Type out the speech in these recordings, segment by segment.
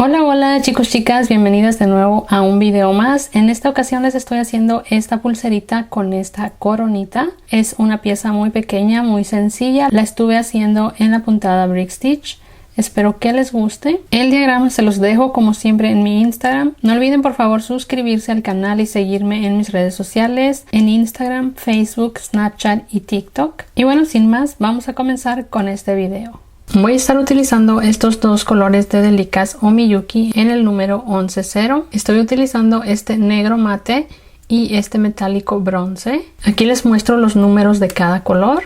Hola, hola chicos, chicas, bienvenidas de nuevo a un video más. En esta ocasión les estoy haciendo esta pulserita con esta coronita. Es una pieza muy pequeña, muy sencilla. La estuve haciendo en la puntada Brick Stitch. Espero que les guste. El diagrama se los dejo como siempre en mi Instagram. No olviden por favor suscribirse al canal y seguirme en mis redes sociales, en Instagram, Facebook, Snapchat y TikTok. Y bueno, sin más, vamos a comenzar con este video. Voy a estar utilizando estos dos colores de Delikas o Miyuki en el número 11-0. Estoy utilizando este negro mate y este metálico bronce. Aquí les muestro los números de cada color.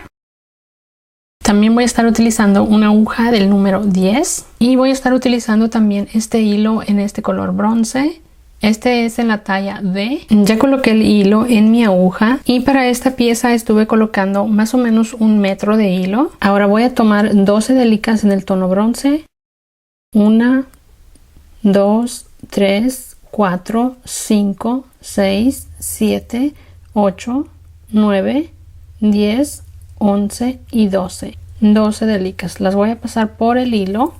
También voy a estar utilizando una aguja del número 10 y voy a estar utilizando también este hilo en este color bronce. Este es en la talla D. Ya coloqué el hilo en mi aguja y para esta pieza estuve colocando más o menos 1 metro de hilo. Ahora voy a tomar 12 Delikas en el tono bronce. 1, 2, 3, 4, 5, 6, 7, 8, 9, 10, 11 y 12. 12 Delikas. Las voy a pasar por el hilo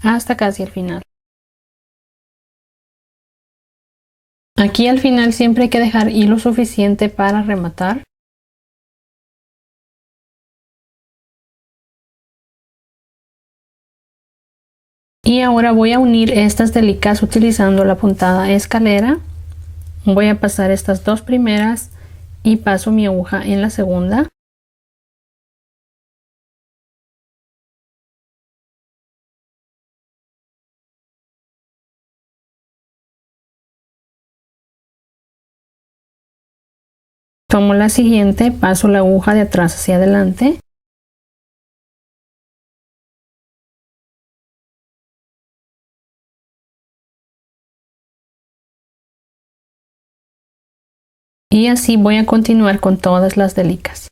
hasta casi el final. Aquí al final siempre hay que dejar hilo suficiente para rematar. Y ahora voy a unir estas Delikas utilizando la puntada escalera. Voy a pasar estas dos primeras y paso mi aguja en la segunda. Tomo la siguiente, paso la aguja de atrás hacia adelante. Y así voy a continuar con todas las Delikas.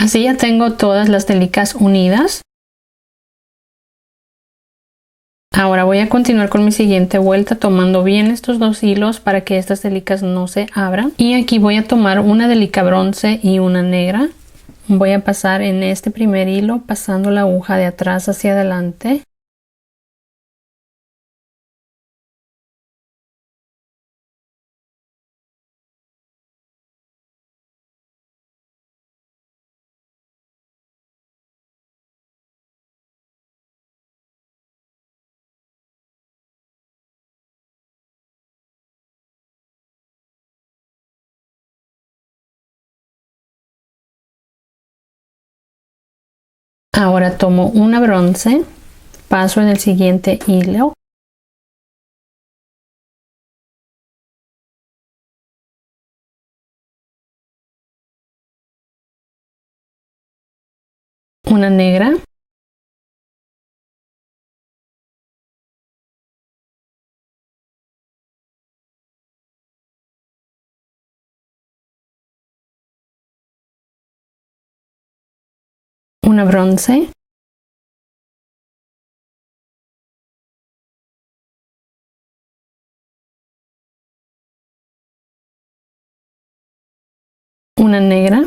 Así ya tengo todas las Delikas unidas. Ahora voy a continuar con mi siguiente vuelta tomando bien estos dos hilos para que estas Delikas no se abran. Y aquí voy a tomar una Delika bronce y una negra. Voy a pasar en este primer hilo pasando la aguja de atrás hacia adelante. Ahora tomo una bronce, paso en el siguiente hilo. Una negra. una bronce, una negra,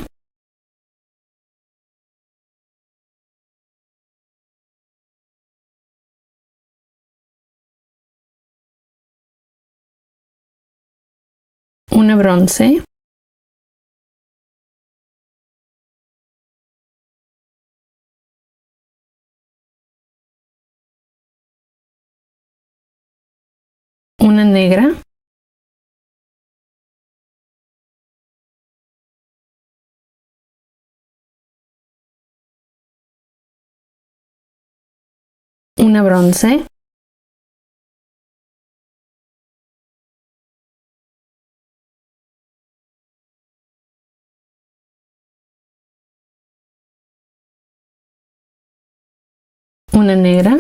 una bronce, una negra, una bronce, una negra,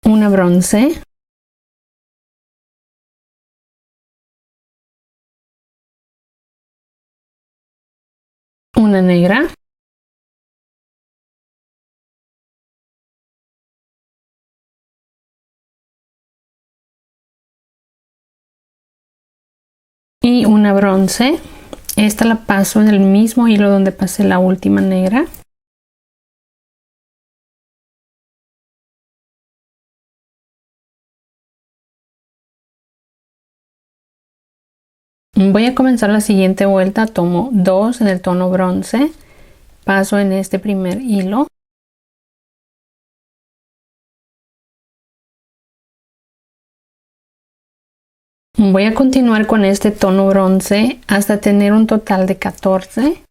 una bronce, una negra, y una bronce. Esta la paso en el mismo hilo donde pasé la última negra. Voy a comenzar la siguiente vuelta. Tomo 2 en el tono bronce, paso en este primer hilo, voy a continuar con este tono bronce hasta tener un total de 14.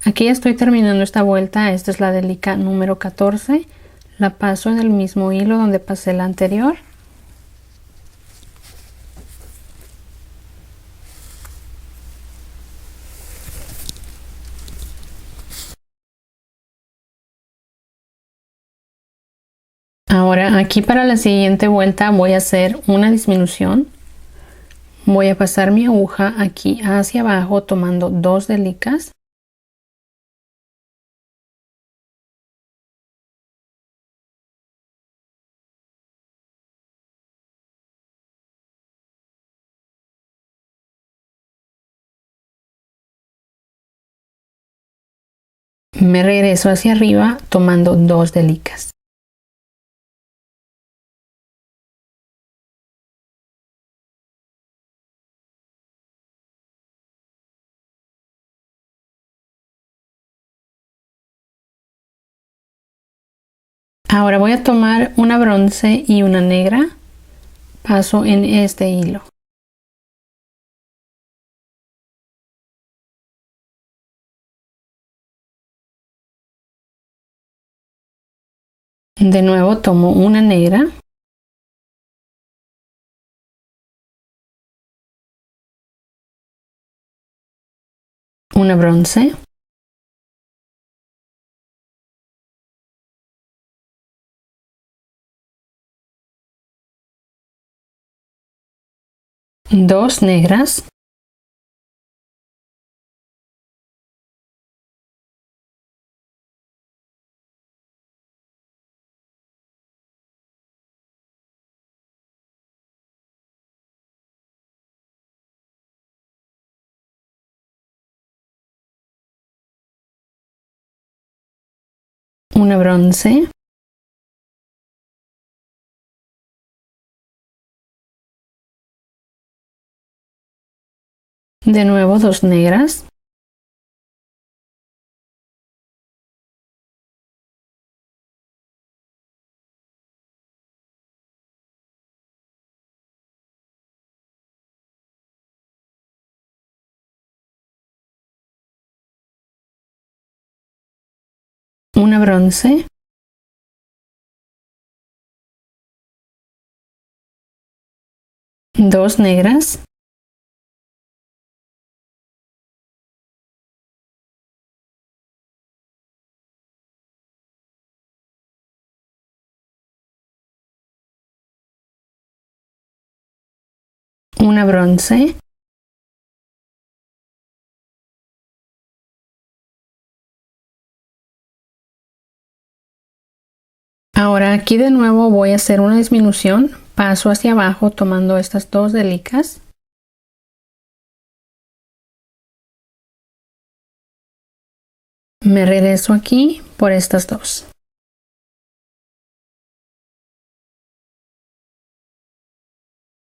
Aquí estoy terminando esta vuelta. Esta es la delica número 14. La paso en el mismo hilo donde pasé la anterior. Ahora aquí para la siguiente vuelta voy a hacer una disminución. Voy a pasar mi aguja aquí hacia abajo tomando 2 delicas. Me regreso hacia arriba tomando 2 delicas. Ahora voy a tomar una bronce y una negra. Paso en este hilo. De nuevo tomo una negra. Una bronce. 2 negras, una bronce, de nuevo 2 negras, una bronce, dos negras, una bronce, ahora aquí de nuevo voy a hacer una disminución, paso hacia abajo tomando estas dos delicas, me regreso aquí por estas dos.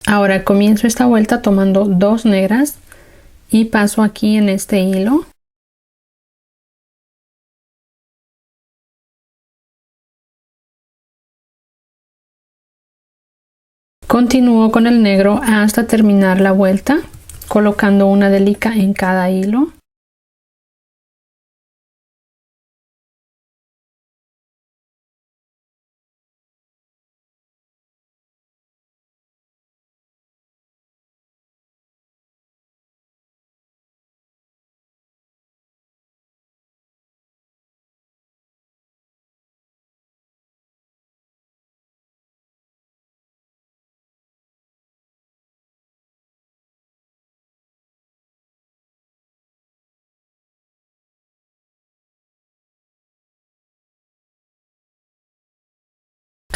Ahora comienzo esta vuelta tomando dos negras y paso aquí en este hilo. Continúo con el negro hasta terminar la vuelta, colocando una delica en cada hilo.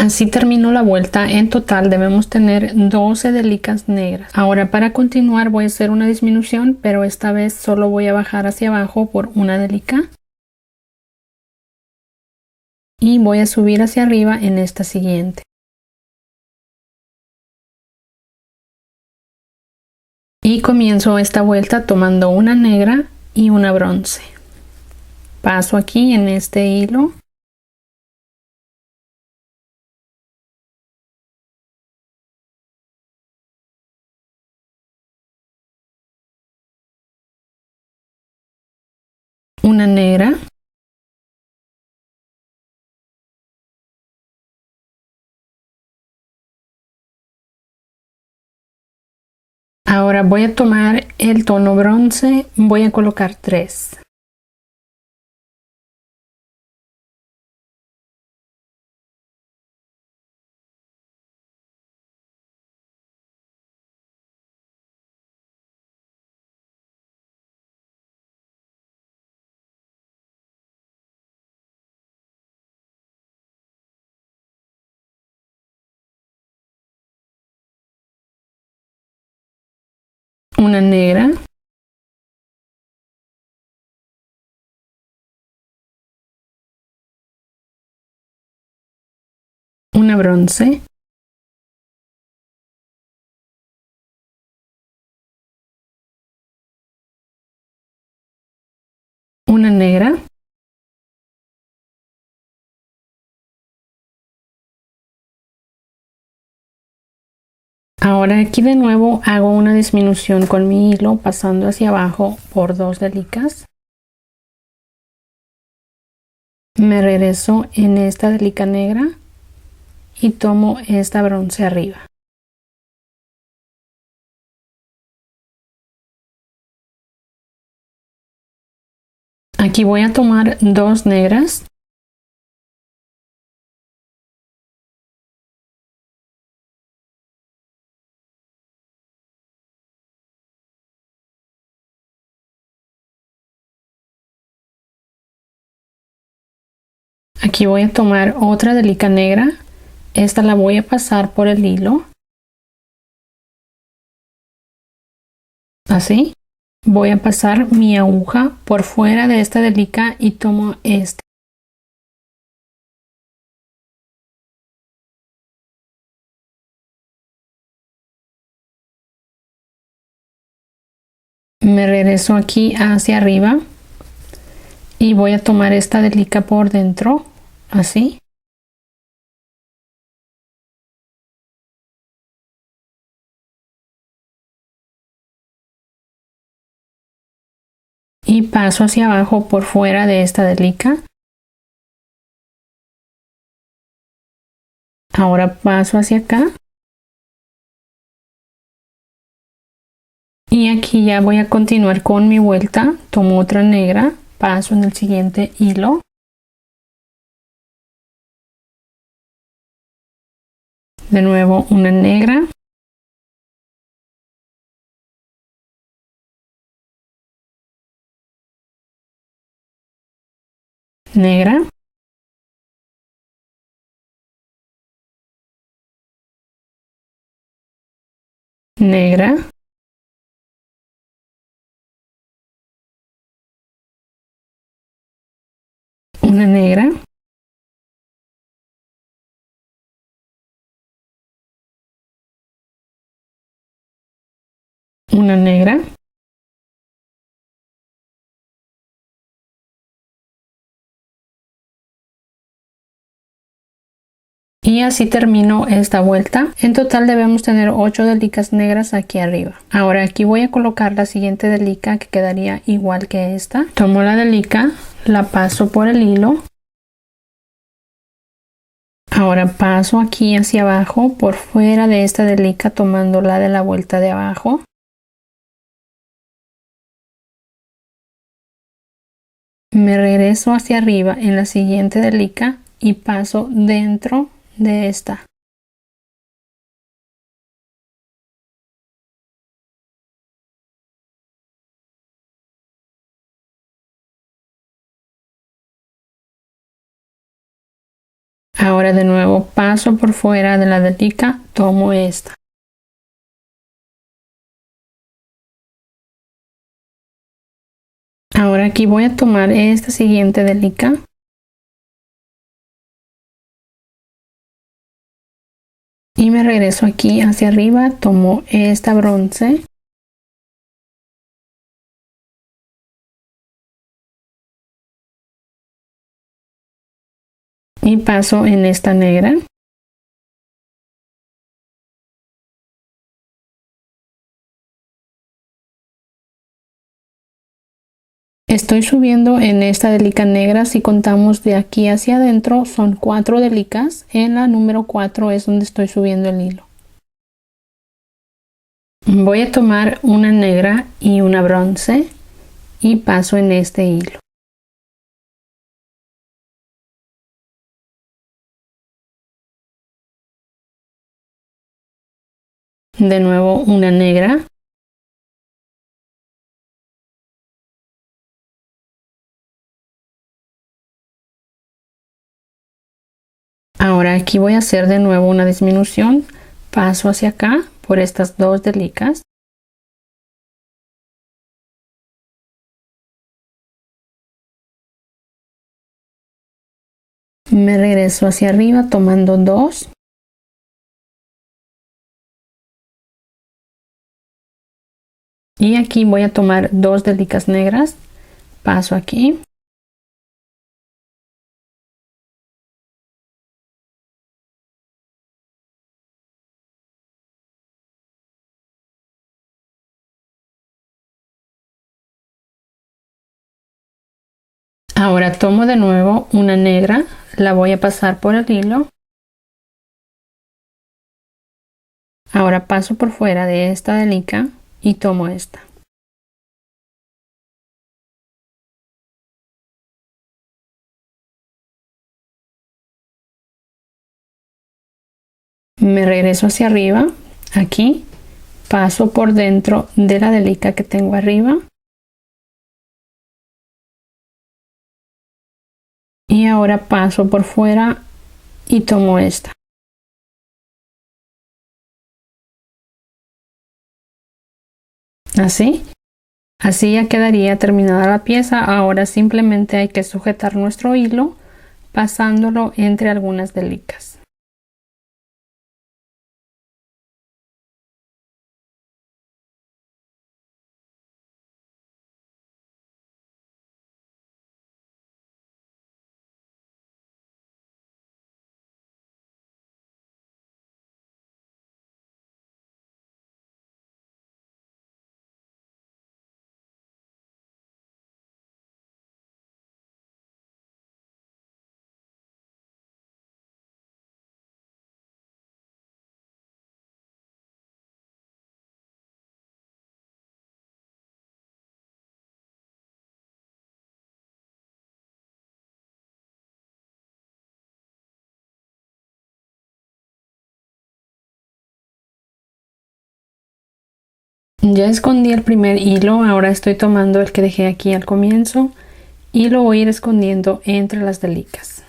Así termino la vuelta. En total debemos tener 12 delicas negras. Ahora para continuar voy a hacer una disminución, pero esta vez solo voy a bajar hacia abajo por una delica. Y voy a subir hacia arriba en esta siguiente. Y comienzo esta vuelta tomando una negra y una bronce. Paso aquí en este hilo. Una negra, ahora voy a tomar el tono bronce, voy a colocar 3. Una negra, una bronce, una negra, ahora aquí de nuevo hago una disminución con mi hilo pasando hacia abajo por dos delicas. Me regreso en esta delica negra y tomo esta bronce arriba. Aquí voy a tomar dos negras, Aquí voy a tomar otra delica negra. Esta la voy a pasar por el hilo. Así. Voy a pasar mi aguja por fuera de esta delica y tomo este. Me regreso aquí hacia arriba y voy a tomar esta delica por dentro, así. Y paso hacia abajo por fuera de esta delica. Ahora paso hacia acá. Y aquí ya voy a continuar con mi vuelta. Tomo otra negra, paso en el siguiente hilo. De nuevo una negra. Negra. Negra. Una negra. Una negra. Y así termino esta vuelta. En total debemos tener 8 delicas negras aquí arriba. Ahora aquí voy a colocar la siguiente delica que quedaría igual que esta. Tomo la delica, la paso por el hilo. Ahora paso aquí hacia abajo por fuera de esta delica tomando la de la vuelta de abajo. Me regreso hacia arriba en la siguiente delica y paso dentro de esta. Ahora de nuevo paso por fuera de la delica, tomo esta. Ahora aquí voy a tomar esta siguiente delica. Y me regreso aquí hacia arriba, tomo esta bronce. Y paso en esta negra. Estoy subiendo en esta delica negra. Si contamos de aquí hacia adentro son 4 delicas. En la número 4 es donde estoy subiendo el hilo. Voy a tomar una negra y una bronce y paso en este hilo. De nuevo una negra. Ahora aquí voy a hacer de nuevo una disminución. Paso hacia acá por estas 2 delicas. Me regreso hacia arriba tomando 2. Y aquí voy a tomar 2 delicas negras. Paso aquí. Ahora tomo de nuevo una negra, la voy a pasar por el hilo. Ahora paso por fuera de esta delica y tomo esta. Me regreso hacia arriba, aquí, paso por dentro de la delica que tengo arriba. Y ahora paso por fuera y tomo esta. Así ya quedaría terminada la pieza. Ahora simplemente hay que sujetar nuestro hilo pasándolo entre algunas delicas. Ya escondí el primer hilo, ahora estoy tomando el que dejé aquí al comienzo y lo voy a ir escondiendo entre las delicas.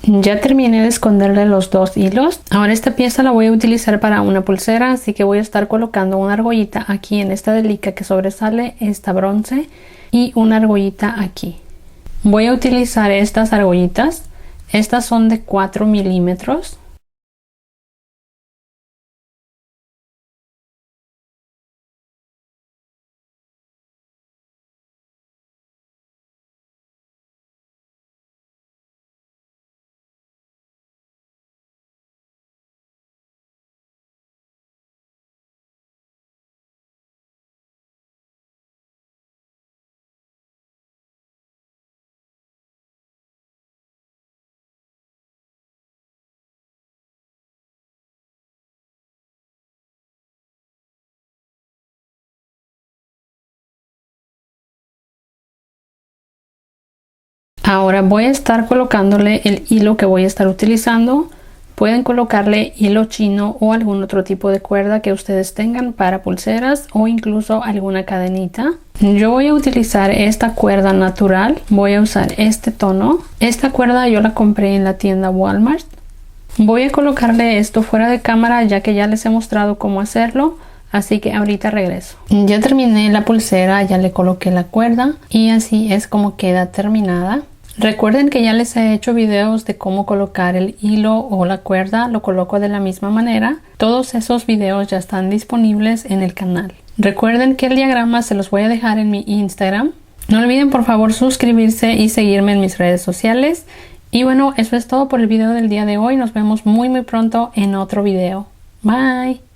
Ya terminé de esconderle los dos hilos. Ahora esta pieza la voy a utilizar para una pulsera, así que voy a estar colocando una argollita aquí en esta delica que sobresale, esta bronce, y una argollita aquí. Voy a utilizar estas argollitas. Estas son de 4 milímetros. Ahora voy a estar colocándole el hilo que voy a estar utilizando. Pueden colocarle hilo chino o algún otro tipo de cuerda que ustedes tengan para pulseras o incluso alguna cadenita. Yo voy a utilizar esta cuerda natural. Voy a usar este tono. Esta cuerda yo la compré en la tienda Walmart. Voy a colocarle esto fuera de cámara ya que ya les he mostrado cómo hacerlo. Así que ahorita regreso. Ya terminé la pulsera, ya le coloqué la cuerda y así es como queda terminada. Recuerden que ya les he hecho videos de cómo colocar el hilo o la cuerda, lo coloco de la misma manera. Todos esos videos ya están disponibles en el canal. Recuerden que el diagrama se los voy a dejar en mi Instagram. No olviden por favor suscribirse y seguirme en mis redes sociales. Y bueno, eso es todo por el video del día de hoy. Nos vemos muy pronto en otro video. Bye.